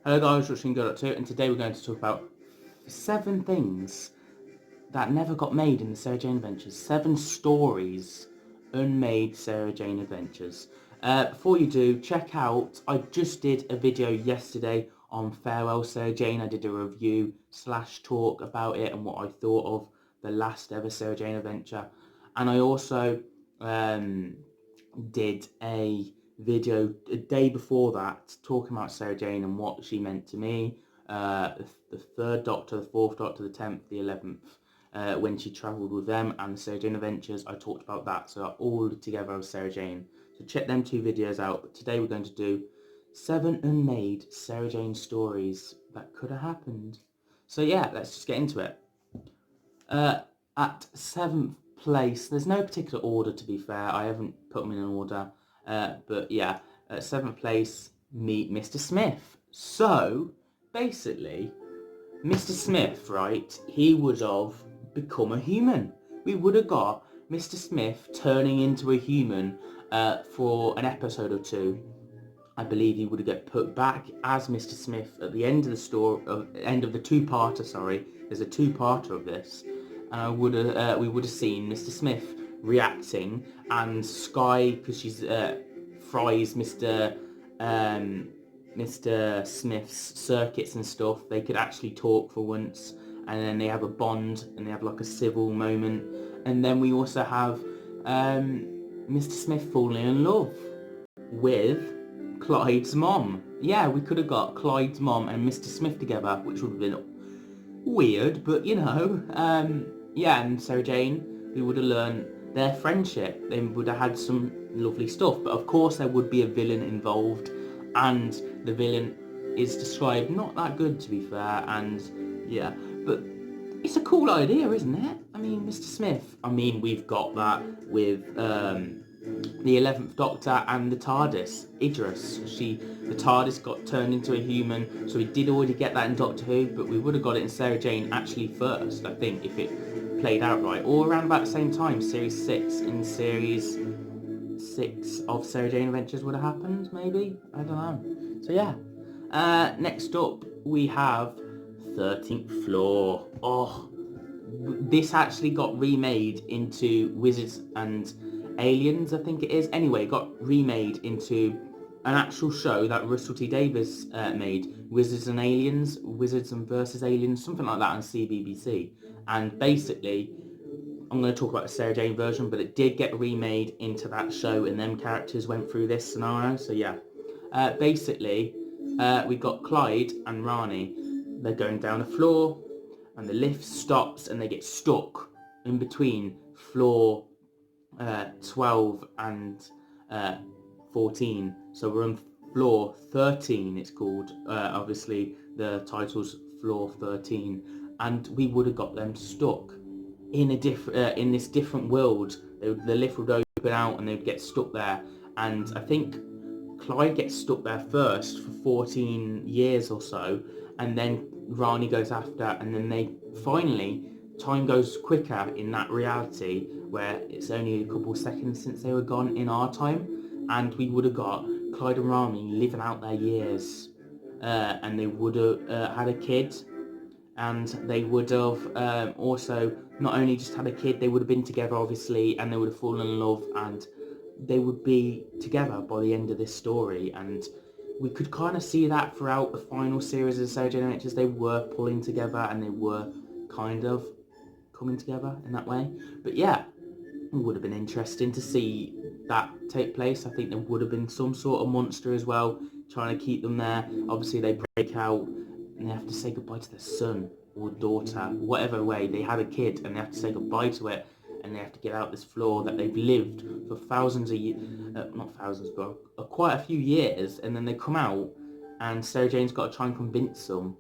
Hello guys, sEnddoctorwho, and today we're going to talk about 7 things that never got made in the Sarah Jane Adventures. 7 stories, unmade Sarah Jane Adventures. Before you do, check out, I just did a video yesterday on Farewell Sarah Jane. I did a review / talk about it and what I thought of the last ever Sarah Jane adventure. And I also did a video a day before that talking about Sarah Jane and what she meant to me. The 3rd Doctor, the 4th Doctor, the 10th, the 11th, when she travelled with them, and the Sarah Jane Adventures, I talked about that. So all together with Sarah Jane. So check them 2 videos out. But today we're going to do 7 unmade Sarah Jane stories that could have happened. So yeah, let's just get into it. At 7th place, there's no particular order to be fair, I haven't put them in an order, but yeah, at 7th place, meet Mr. Smith. So, basically, Mr. Smith, right, he would have become a human. We would have got Mr. Smith turning into a human for an episode or 2. I believe he would get put back as Mr. Smith at the end of the story, end of the 2-parter. Sorry, there's a 2-parter of this, and we would have seen Mr. Smith reacting, and Sky, because she's fries Mr. Smith's circuits and stuff. They could actually talk for once, and then they have a bond, and they have like a civil moment, and then we also have Mr. Smith falling in love with Clyde's mom. Yeah, we could have got Clyde's mom and Mr. Smith together, which would have been weird, but you know, yeah, and Sarah Jane, we would have learned their friendship. They would have had some lovely stuff, but of course there would be a villain involved, and the villain is described not that good, to be fair, and yeah, but it's a cool idea, isn't it? I mean, Mr. Smith, I mean, we've got that with the 11th Doctor and the TARDIS, Idris. The TARDIS got turned into a human, so we did already get that in Doctor Who, but we would have got it in Sarah Jane actually first, I think, if it played out right. Or around about the same time, Series 6, in Series 6 of Sarah Jane Adventures would have happened, maybe? I don't know. So yeah. Next up, we have 13th Floor. Oh, this actually got remade into Wizards and Aliens, I think it is. Anyway, it got remade into an actual show that Russell T Davies made, Wizards and Aliens, Wizards and versus Aliens, something like that on CBBC. And basically, I'm going to talk about the Sarah Jane version, but it did get remade into that show, and them characters went through this scenario. So yeah, basically, we got Clyde and Rani. They're going down a floor, and the lift stops, and they get stuck in between floor 12 and 14. So we're on floor 13, it's called. Obviously, the title's floor 13, and we would have got them stuck in in this different world. The lift would open out, and they'd get stuck there. And I think Clyde gets stuck there first for 14 years or so, and then Rani goes after, and then they finally, time goes quicker in that reality where it's only a couple of seconds since they were gone in our time, and we would have got Clyde and Rani living out their years, and they would have had a kid, and they would have also not only just had a kid, they would have been together obviously, and they would have fallen in love, and they would be together by the end of this story. And we could kind of see that throughout the final series of Sarah Jane Adventures. They were pulling together, and they were kind of coming together in that way. But yeah, it would have been interesting to see that take place. I think there would have been some sort of monster as well, trying to keep them there. Obviously they break out, and they have to say goodbye to their son or daughter, whatever way. They had a kid, and they have to say goodbye to it, and they have to get out this floor that they've lived for thousands of years, not thousands, but quite a few years, and then they come out, and Sarah Jane's got to try and convince them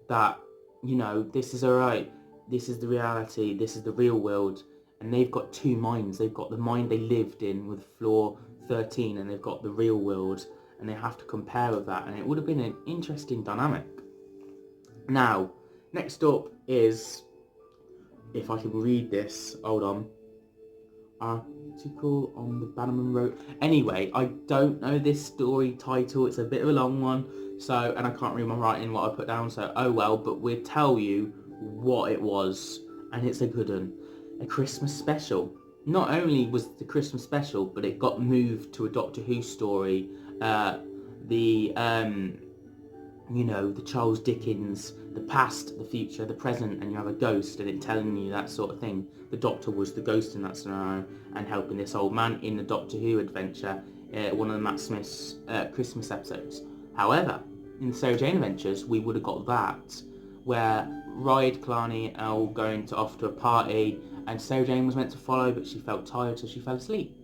that, you know, this is alright, this is the reality, this is the real world. And they've got 2 minds. They've got the mind they lived in with floor 13, and they've got the real world, and they have to compare with that, and it would have been an interesting dynamic. Now, next up is, if I can read this, hold on, article on the Bannerman wrote. Anyway, I don't know this story title, it's a bit of a long one, So, and I can't read my writing, what I put down, so oh well, but we'll tell you what it was, and it's a good one. A Christmas special. Not only was the Christmas special, but it got moved to a Doctor Who story. The the Charles Dickens, the past, the future, the present, and you have a ghost and it telling you that sort of thing. The Doctor was the ghost in that scenario and helping this old man in the Doctor Who adventure, one of the Matt Smith's Christmas episodes. However, in the Sarah Jane Adventures, we would have got that, where Ride, Clarny are all going off to a party, and Sarah Jane was meant to follow, but she felt tired, so she fell asleep.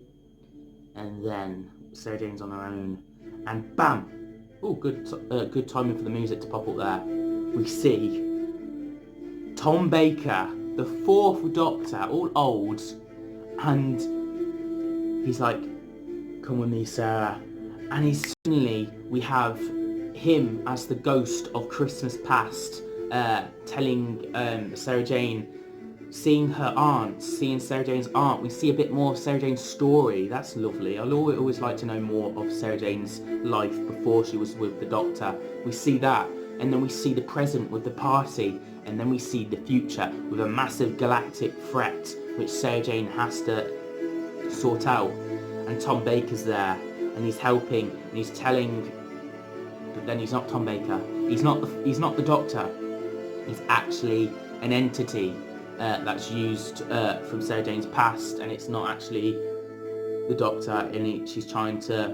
And then Sarah Jane's on her own, and bam! Oh, good timing for the music to pop up there. We see Tom Baker, the fourth Doctor, all old, and he's like, "Come with me, Sarah." And suddenly we have him as the ghost of Christmas past, telling Sarah Jane, seeing Sarah Jane's aunt. We see a bit more of Sarah Jane's story. That's lovely. I'll always like to know more of Sarah Jane's life before she was with the Doctor. We see that, and then we see the present with the party, and then we see the future with a massive galactic threat which Sarah Jane has to sort out. And Tom Baker's there, and he's helping, and he's telling. But then he's not Tom Baker. He's not the Doctor. He's actually an entity that's used from Sarah Jane's past, and it's not actually the Doctor, and she's trying to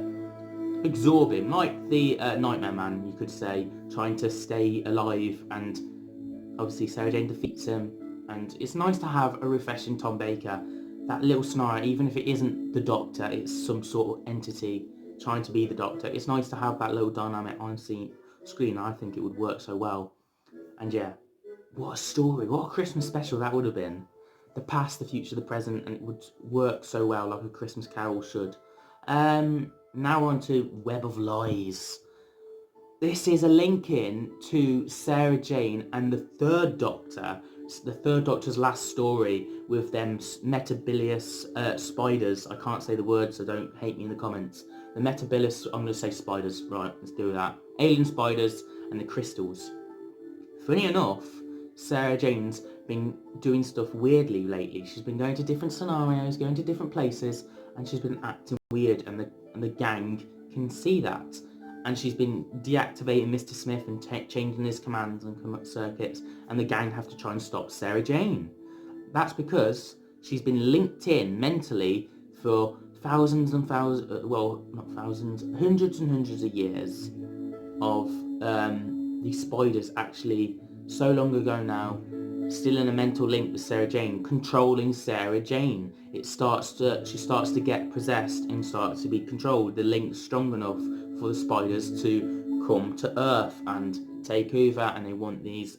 absorb him, like the Nightmare Man, you could say, trying to stay alive, and obviously Sarah Jane defeats him, and it's nice to have a refreshing Tom Baker. That little scenario, even if it isn't the Doctor, it's some sort of entity trying to be the Doctor. It's nice to have that little dynamic on screen. I think it would work so well. And yeah, what a story, what a Christmas special that would have been. The past, the future, the present, and it would work so well like a Christmas Carol should. Now on to Web of Lies. This is a link in to Sarah Jane and the Third Doctor, the Third Doctor's last story with them metabilious spiders. I can't say the word, so don't hate me in the comments. The metabilious, I'm going to say spiders. Right, let's do that. Alien spiders and the crystals. Funny enough, Sarah Jane's been doing stuff weirdly lately. She's been going to different scenarios, going to different places, and she's been acting weird, and the gang can see that. And she's been deactivating Mr. Smith and changing his commands and circuits, and the gang have to try and stop Sarah Jane. That's because she's been linked in mentally for thousands and thousands, well, not thousands, hundreds and hundreds of years of these spiders actually so long ago now, still in a mental link with Sarah Jane, controlling Sarah Jane. She starts to get possessed and starts to be controlled. The link's strong enough for the spiders to come to Earth and take over, and they want these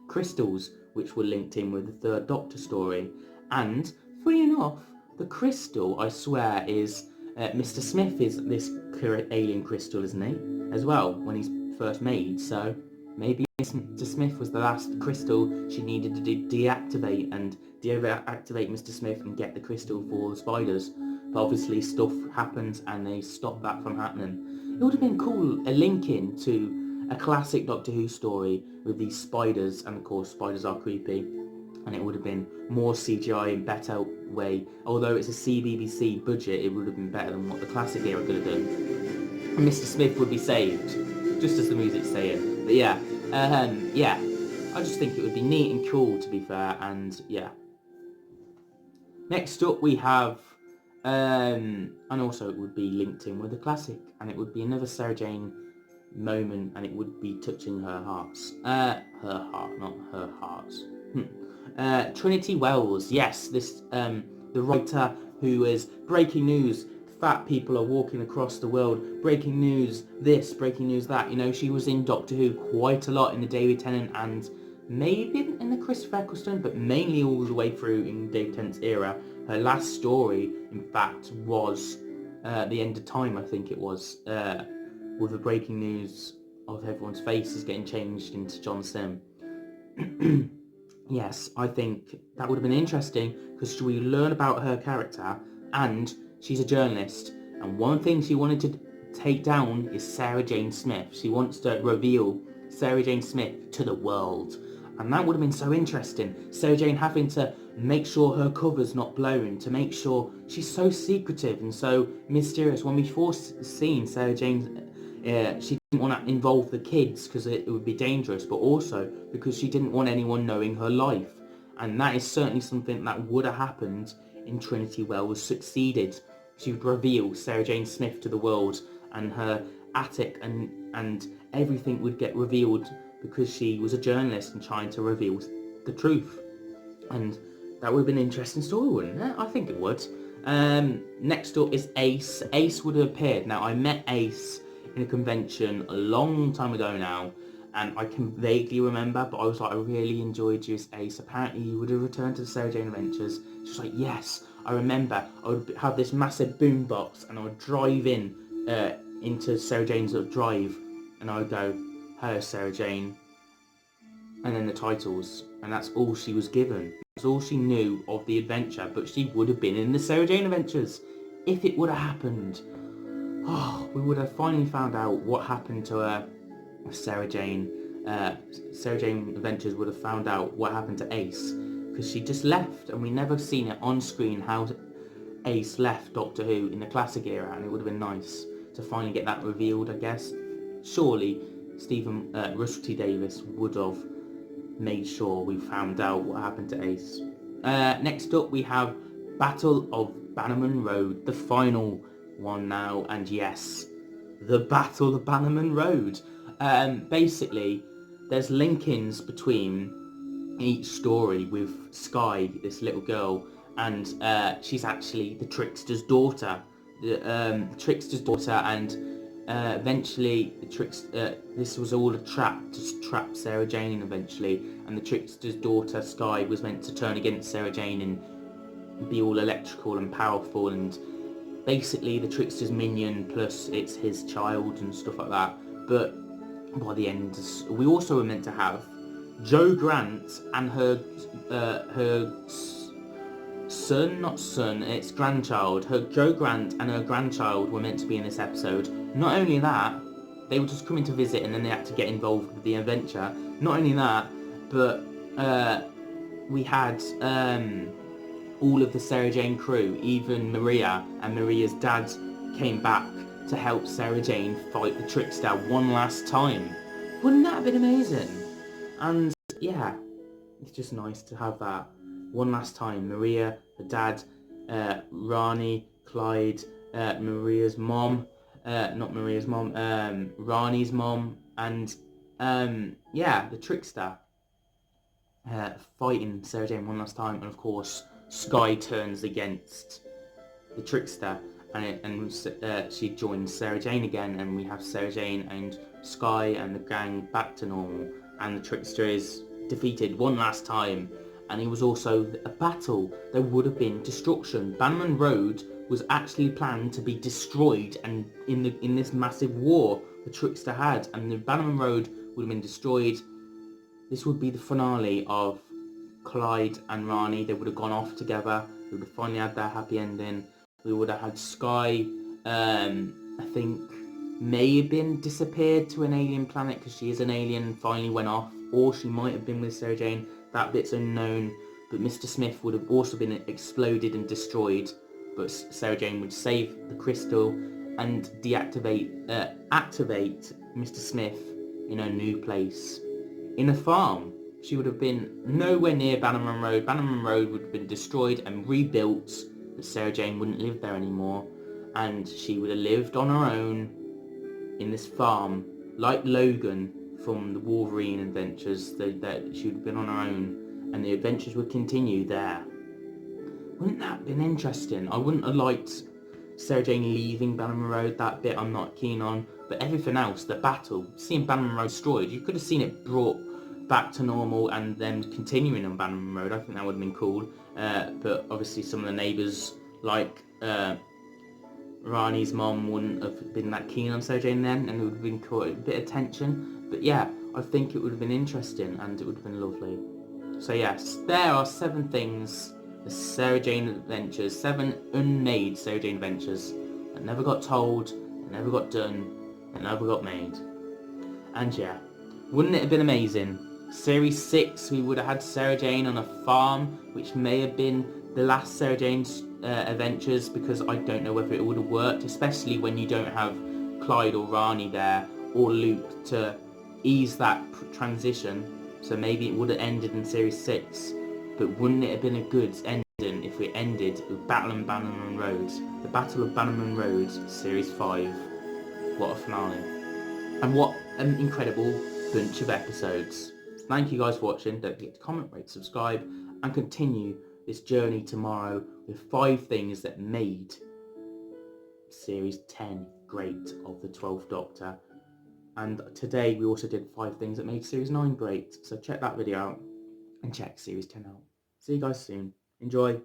crystals, which were linked in with the Third Doctor story. And funny enough, the crystal, I swear, is Mr. Smith is this alien crystal, isn't he? As well, when he's first made. So maybe Mr. Smith was the last crystal she needed to deactivate and deactivate Mr. Smith and get the crystal for the spiders. But obviously stuff happens and they stop that from happening. It would have been cool, a link in to a classic Doctor Who story with these spiders, and of course spiders are creepy, and it would have been more CGI in better way. Although it's a CBBC budget, it would have been better than what the classic era could have done. And Mr. Smith would be saved, just as the music's saying. But yeah, I just think it would be neat and cool, to be fair, and yeah. Next up we have, and also it would be linked in with the classic, and it would be another Sarah Jane moment, and it would be touching her hearts. Her heart, not her hearts. Trinity Wells, yes, this the writer who is breaking news. Fat people are walking across the world. Breaking news this, breaking news that. You know, she was in Doctor Who quite a lot in the David Tennant and maybe in the Christopher Eccleston, but mainly all the way through in David Tennant's era. Her last story, in fact, was The End of Time, I think it was, with the breaking news of everyone's faces getting changed into John Sim. Yes, I think that would have been interesting, because we learn about her character, and she's a journalist, and one thing she wanted to take down is Sarah Jane Smith. She wants to reveal Sarah Jane Smith to the world. And that would have been so interesting. Sarah Jane having to make sure her cover's not blown, to make sure she's so secretive and so mysterious. When we first seen Sarah Jane, she didn't want to involve the kids because it would be dangerous, but also because she didn't want anyone knowing her life. And that is certainly something that would have happened in Trinity Wells succeeded. She would reveal Sarah Jane Smith to the world, and her attic and everything would get revealed because she was a journalist and trying to reveal the truth. And that would have been an interesting story, wouldn't it? I think it would. Next up is Ace. Ace would have appeared. Now, I met Ace in a convention a long time ago now, and I can vaguely remember, but I was like, I really enjoyed you as Ace. Apparently you would have returned to the Sarah Jane Adventures. She was like, yes, I remember. I would have this massive boombox and I would drive into Sarah Jane's drive, and I would go, hello Sarah Jane, and then the titles, and that's all she was given. That's all she knew of the adventure, but she would have been in the Sarah Jane Adventures if it would have happened. Oh, we would have finally found out what happened to her. Sarah Jane Adventures would have found out what happened to Ace, because she just left, and we never seen it on screen how Ace left Doctor Who in the classic era, and it would have been nice to finally get that revealed, I guess. Surely Russell T Davies would have made sure we found out what happened to Ace. Next up we have Battle of Bannerman Road, the final one now, and yes, the Battle of Bannerman Road. Basically, there's linkings between each story with Skye, this little girl, and she's actually the Trickster's daughter. The Trickster's daughter, and eventually this was all a trap to trap Sarah Jane eventually, and the Trickster's daughter Skye was meant to turn against Sarah Jane and be all electrical and powerful, and basically the Trickster's minion plus it's his child and stuff like that. But by the end, we also were meant to have Jo Grant and her grandchild. Jo Grant and her grandchild were meant to be in this episode. Not only that, they were just coming to visit and then they had to get involved with the adventure. Not only that, but we had all of the Sarah Jane crew, even Maria and Maria's dad came back to help Sarah Jane fight the Trickster one last time. Wouldn't that have been amazing? And yeah, it's just nice to have that one last time. Maria, her dad, Rani, Clyde, Maria's mom, Rani's mom, and yeah, the Trickster fighting Sarah Jane one last time. And of course, Skye turns against the Trickster, and she joins Sarah Jane again, and we have Sarah Jane and Skye and the gang back to normal, and the Trickster is defeated one last time. And it was also a battle. There would have been destruction. Bannerman Road was actually planned to be destroyed, and in this massive war the Trickster had, and the Bannerman Road would have been destroyed. This would be the finale of Clyde and Rani. They would have gone off together. They would have finally had their happy ending. We would have had Skye, I think, may have been disappeared to an alien planet because she is an alien and finally went off, or she might have been with Sarah Jane. That bit's unknown. But Mr. Smith would have also been exploded and destroyed, but Sarah Jane would save the crystal and activate Mr. Smith in a new place, in a farm. She would have been nowhere near Bannerman Road. Bannerman Road would have been destroyed and rebuilt, but Sarah Jane wouldn't live there anymore, and she would have lived on her own in this farm, like Logan from the Wolverine adventures. That she would have been on her own, and the adventures would continue there. Wouldn't that have been interesting? I wouldn't have liked Sarah Jane leaving Bannerman Road. That bit I'm not keen on, but everything else, the battle, seeing Bannerman Road destroyed, you could have seen it brought back to normal and then continuing on Bannerman Road. I think that would have been cool. But obviously some of the neighbours, like Rani's mom, wouldn't have been that keen on Sarah Jane then, and it would have been caught a bit of tension. But yeah, I think it would have been interesting and it would have been lovely. So yes, there are 7 things, the Sarah Jane Adventures, 7 unmade Sarah Jane Adventures that never got told, It never got done. It never got made. And yeah, wouldn't it have been amazing? Series 6, we would have had Sarah Jane on a farm, which may have been the last Sarah Jane's adventures, because I don't know whether it would have worked, especially when you don't have Clyde or Rani there, or Luke, to ease that transition. So maybe it would have ended in Series 6, but wouldn't it have been a good ending if we ended with Battle on Bannerman Road? The Battle of Bannerman Road, Series 5. What a finale. And what an incredible bunch of episodes. Thank you guys for watching. Don't forget to comment, rate, subscribe, and continue this journey tomorrow with 5 things that made Series 10 great of the 12th Doctor. And today we also did 5 things that made Series 9 great. So check that video out and check Series 10 out. See you guys soon. Enjoy.